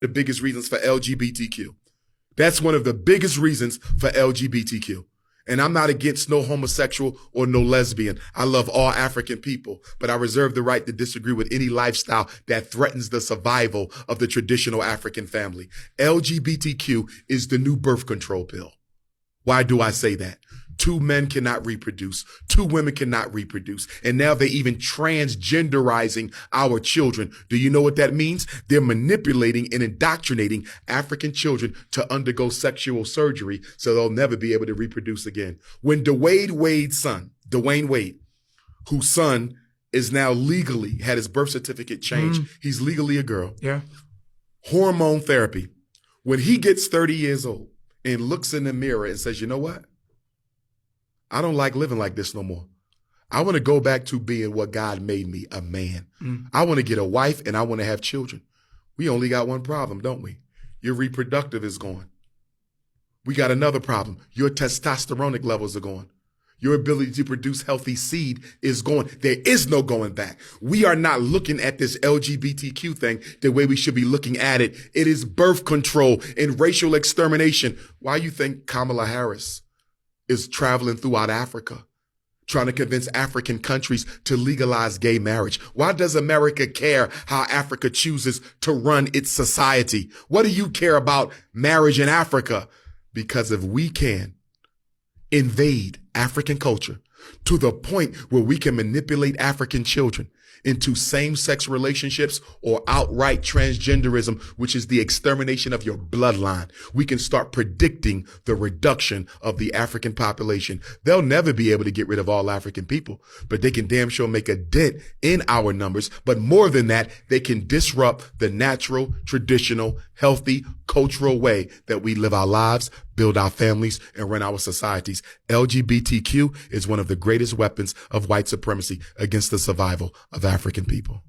The biggest reasons for LGBTQ. That's one of the biggest reasons for LGBTQ. And I'm not against no homosexual or no lesbian. I love all African people, but I reserve the right to disagree with any lifestyle that threatens the survival of the traditional African family. LGBTQ is the new birth control pill. Why do I say that? 2 men cannot reproduce. 2 women cannot reproduce. And now they're even transgenderizing our children. Do you know what that means? They're manipulating and indoctrinating African children to undergo sexual surgery so they'll never be able to reproduce again. When Dwayne Wade, whose son is now legally had his birth certificate changed, he's legally a girl. Yeah. Hormone therapy. When he gets 30 years old and looks in the mirror and says, you know what? I don't like living like this no more. I want to go back to being what God made me, a man. I want to get a wife and I want to have children. We only got one problem, don't we? Your reproductive is gone. We got another problem. Your testosteronic levels are gone. Your ability to produce healthy seed is gone. There is no going back. We are not looking at this LGBTQ thing the way we should be looking at it. It is birth control and racial extermination. Why you think Kamala Harris is traveling throughout Africa, trying to convince African countries to legalize gay marriage? Why does America care how Africa chooses to run its society? What do you care about marriage in Africa? Because if we can invade African culture to the point where we can manipulate African children into same-sex relationships or outright transgenderism, which is the extermination of your bloodline, we can start predicting the reduction of the African population. They'll never be able to get rid of all African people, but they can damn sure make a dent in our numbers. But more than that, they can disrupt the natural, traditional, healthy, cultural way that we live our lives, build our families, and run our societies. LGBTQ is one of the greatest weapons of white supremacy against the survival of African people.